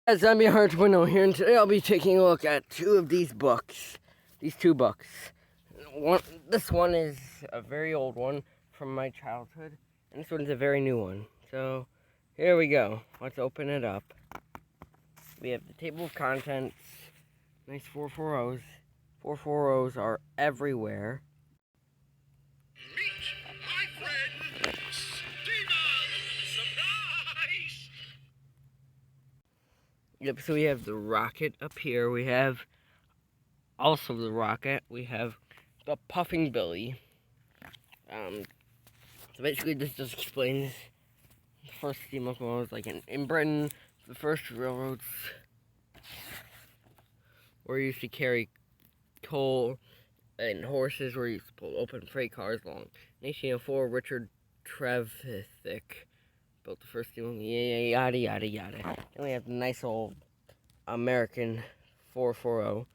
As I'm your Arduino here, and today I'll be taking a look at two of these books. These two books. This one is a very old one from my childhood, and this one's a very new one. So, here we go. Let's open it up. We have the table of contents. Nice 440s. 440s are everywhere. Meet my friend, Steven! Surprise! Yep, so we have the rocket up here. We have also the rocket. We have the Puffing Billy. So basically this just explains the first steam locomotives, like in Britain, the first railroads were used to carry coal, and horses were used to pull open freight cars along. In 1804, Richard Trevithick built the first steam, yada yada yada. Then we have the nice old American 440,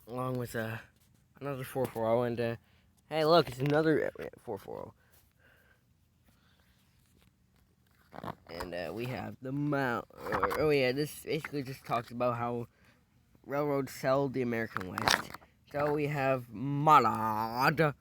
along with another 440, and hey look, it's another 440. And we have the oh yeah, this basically just talks about how railroads sell the American West. So we have Mallard,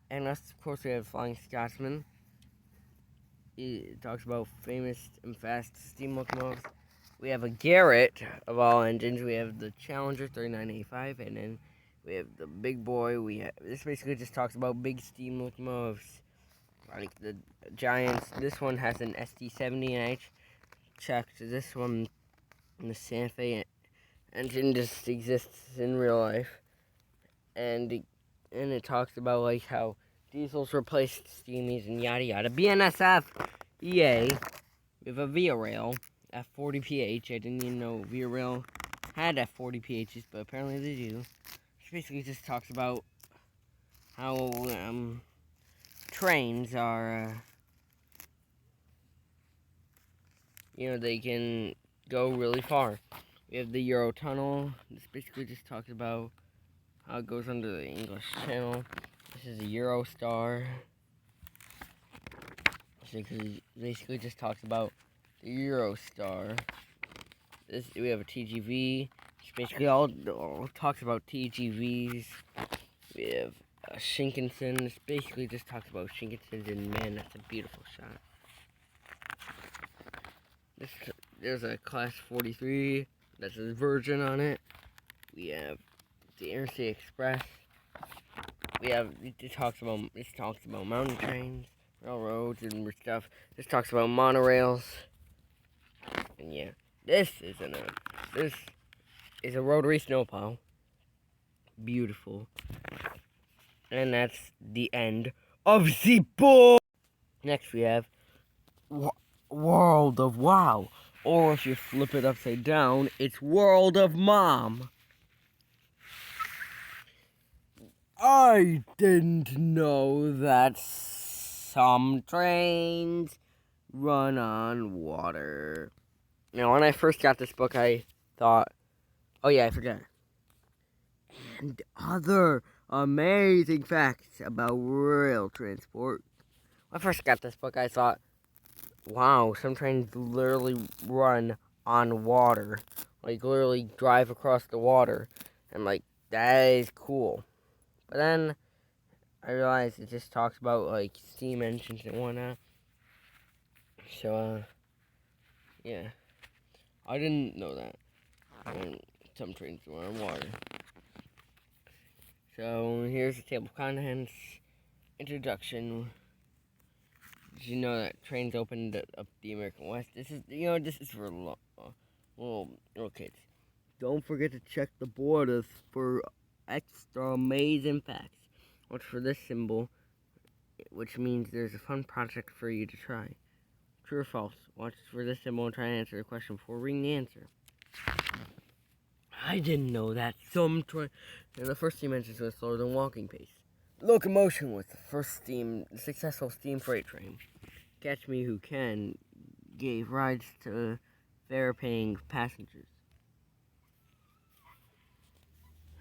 and of course we have Flying Scotsman. It talks about famous and fast steam locomotives. We have a Garrett of all engines. We have the Challenger 3985, and then we have the big boy. This basically just talks about big steam locomotives, like the Giants. This one has an ST70, and I checked this one. The Santa Fe engine just exists in real life, and it talks about like how diesels replaced steamies and yada yada. BNSF, EA, we have a Via Rail at 40 PH. I didn't even know Via Rail had at 40 PHs, but apparently they do. Which basically just talks about how trains are, they can go really far. We have the Eurotunnel. This basically just talks about how it goes under the English Channel. This is a Eurostar. This basically just talks about the Eurostar. We have a TGV, which basically all talks about TGVs. We have a Shinkansen. This basically just talks about Shinkansens, and man, that's a beautiful shot. There's a Class 43. That's a Virgin on it. We have the Interstate Express. This talks about mountain trains, railroads, and stuff. This talks about monorails. And yeah, this is a rotary snowplow. Beautiful. And that's the end of the book. Next we have World of Wow. Or if you flip it upside down, it's World of Mom. I didn't know that some trains run on water. Now, when I first got this book, I thought, oh yeah, I forgot. And other amazing facts about rail transport. When I first got this book, I thought, wow, some trains literally run on water. Like, literally drive across the water. And, like, that is cool. But then I realized it just talks about, like, steam engines and whatnot. So, yeah. I didn't know that. And some trains run on water. So, here's the table of contents. Introduction. Did you know that trains opened up the American West? This is for little kids. Don't forget to check the borders for extra amazing facts. Watch for this symbol, which means there's a fun project for you to try. True or false? Watch for this symbol and try and answer the question before reading the answer. I didn't know that. The first steam engines were slower than walking pace. Locomotion was the first successful steam freight train. Catch Me Who Can gave rides to fare-paying passengers.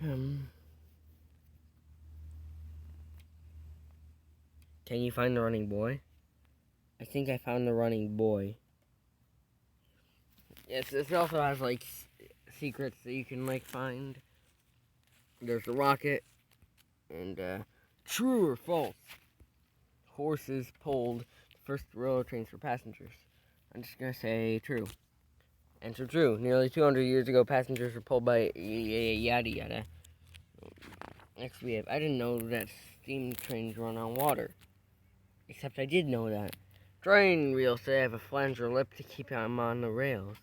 Can you find the running boy? I think I found the running boy. Yes, this also has like secrets that you can like find. There's the rocket, and true or false? Horses pulled the first railroad trains for passengers. I'm just gonna say true. Answer true. Nearly 200 years ago, passengers were pulled by yada yada. Next we have, I didn't know that steam trains run on water. Except I did know that. Train wheels today have a flange or lip to keep them on the rails.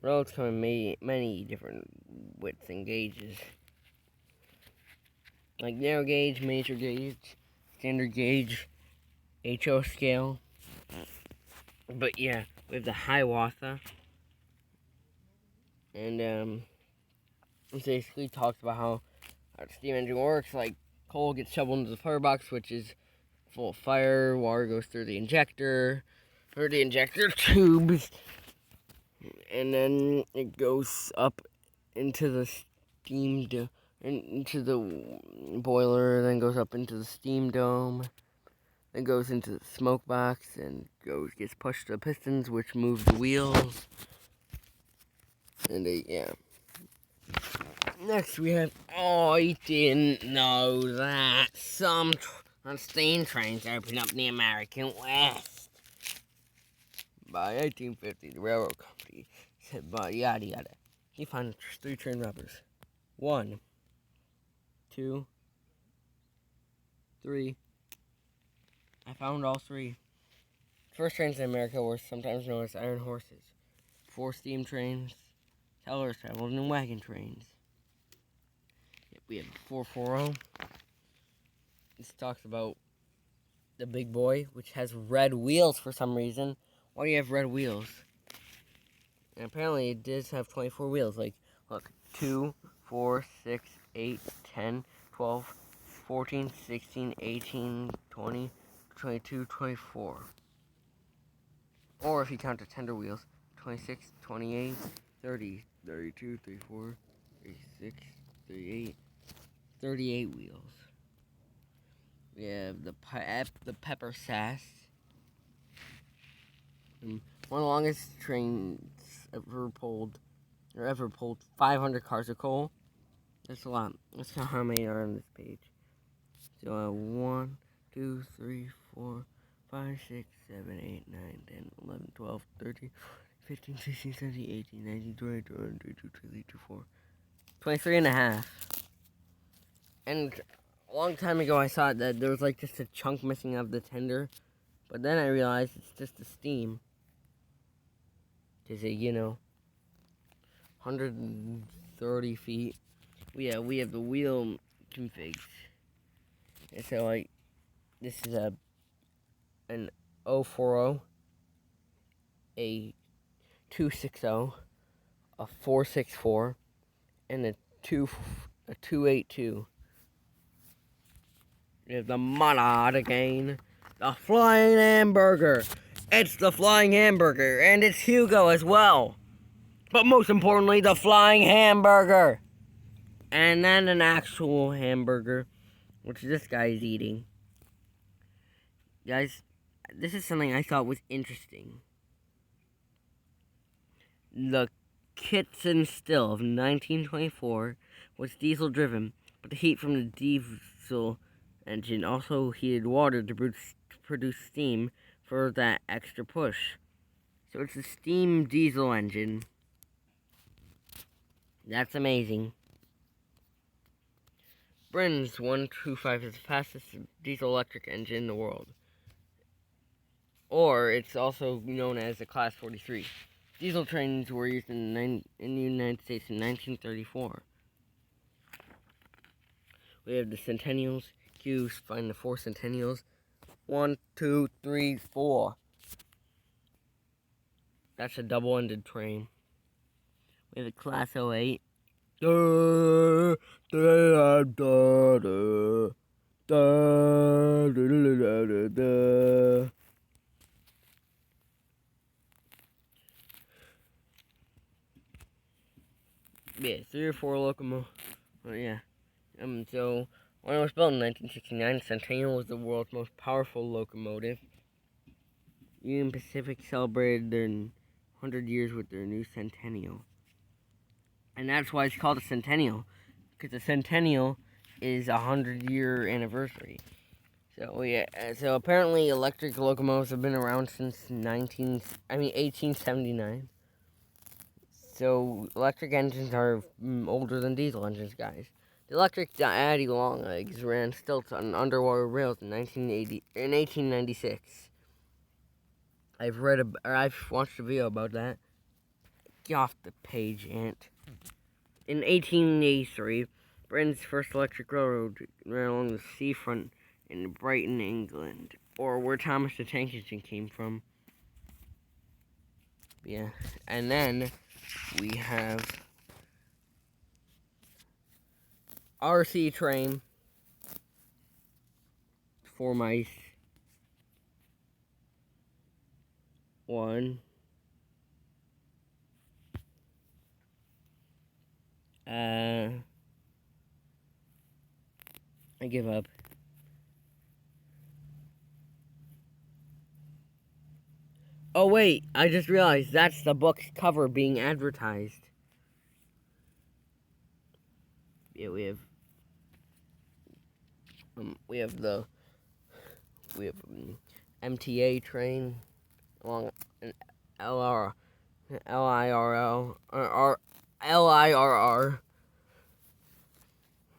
Rails come in many different widths and gauges. Like narrow gauge, major gauge, standard gauge, HO scale. But yeah, we have the Hiawatha. And it basically talks about how the steam engine works. Like coal gets shoveled into the firebox, which is full of fire. Water goes through the injector, or the injector tubes, and then it goes up into the into the boiler, then goes up into the steam dome, then goes into the smoke box, and gets pushed to the pistons, which move the wheels. And yeah. Next we have, oh, I didn't know that some steam trains opened up in the American West. By 1850, the railroad company said, but yada yada. He found 3 train robbers. 1, 2, 3. I found all 3. First trains in America were sometimes known as iron horses. 4 steam trains. Tellers traveled in wagon trains. We have 440. This talks about the big boy, which has red wheels for some reason. Why do you have red wheels? And apparently it does have 24 wheels. Like, look, 2, 4, 6, 8, 10, 12, 14, 16, 18, 20, 22, 24. Or if you count the tender wheels, 26, 28, 30, 32, 34, 36, 38, 38 wheels. We have the Pepper Sass. One of the longest trains ever pulled 500 cars of coal. That's a lot. Let's count how many are on this page. So 1, 2, 3, 4, 5, 6, 7, 8, 9, 10, 11, 12, 13, 15, 16, 17, 18, 19, 20, 21, 22, 23, 24, 23 and a half. And a long time ago I saw that there was like just a chunk missing of the tender. But then I realized it's just the steam. Is it, 130 feet. We have the wheel configs. And so like this is an 040, a 260, a 464, and a 282. We have the Monad again. The Flying Hamburger. It's the Flying Hamburger, and it's Hugo as well. But most importantly, the Flying Hamburger. And then an actual hamburger, which this guy is eating. Guys, this is something I thought was interesting. The Kitson Still of 1924 was diesel driven, but the heat from the diesel engine also heated water to produce steam for that extra push. So it's a steam diesel engine. That's amazing. Brenn's 125 is the fastest diesel electric engine in the world. Or it's also known as a Class 43. Diesel trains were used in the United States in 1934. We have the Centennials. Q's find the 4 Centennials. 1, 2, 3, 4. That's a double-ended train. We have a Class 08. Yeah, 3 or 4 locomotives. Oh, yeah. When it was built in 1969, Centennial was the world's most powerful locomotive. Union Pacific celebrated their 100 years with their new centennial. And that's why it's called a centennial, because a centennial is 100-year anniversary. So apparently electric locomotives have been around since 1879. So electric engines are older than diesel engines, guys. The electric Daddy Longlegs ran stilts on underwater rails in 1896. I've watched a video about that. Get off the page, Ant. In 1883, Britain's first electric railroad ran along the seafront in Brighton, England, or where Thomas the Tank Engine came from. Yeah, and then we have RC train, 4 mice, 1. I give up. Oh wait, I just realized that's the book's cover being advertised. Yeah, we have MTA train along an LIRR.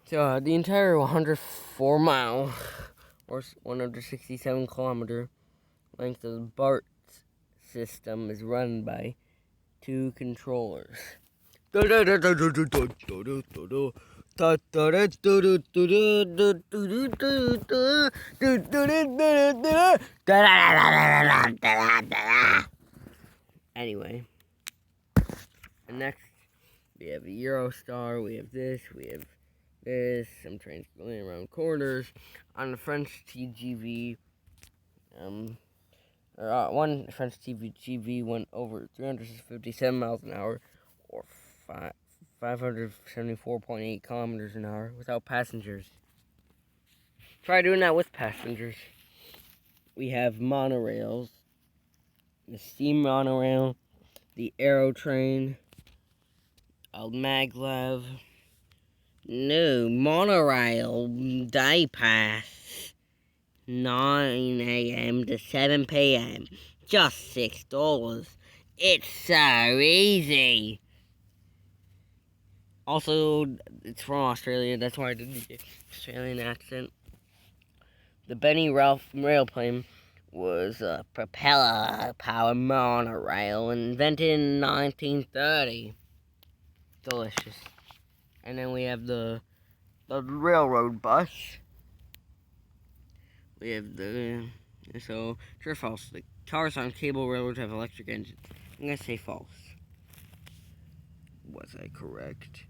So the entire 104-mile or 167-kilometer length of the BART system is run by 2 controllers. Anyway, and next we have a Eurostar. We have this. Some trains going around corners on the French TGV. One French TGV went over 357 miles an hour, or 574.8 kilometers an hour, without passengers. Try doing that with passengers. We have monorails, the steam monorail, the Aero train, a maglev. No, monorail day pass. 9 a.m. to 7 p.m. Just $6. It's so easy. Also, it's from Australia. That's why I did the Australian accent. The Benny Ralph railplane was a propeller-powered monorail invented in 1930. Delicious. And then we have the railroad bus. We have true or false, the cars on cable railroads have electric engines. I'm going to say false. Was I correct?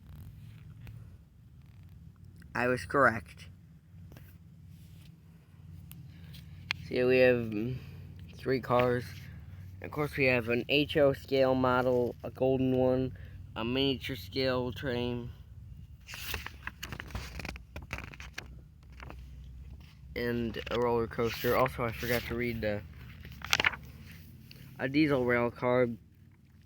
I was correct. So here we have 3 cars. Of course, we have an HO scale model, a golden one, a miniature scale train, and a roller coaster. Also, I forgot to read a diesel rail car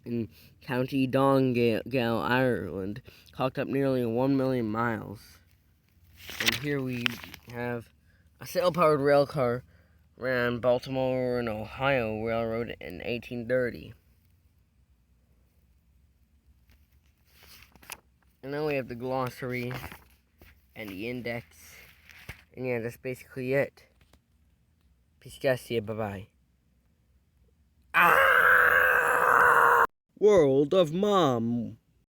in County Donegal, Ireland, clocked up nearly 1 million miles. And here we have a sail-powered rail car ran Baltimore and Ohio Railroad in 1830. And then we have the glossary and the index. And yeah, that's basically it. Peace, guys. See ya. Bye-bye. World of Mom.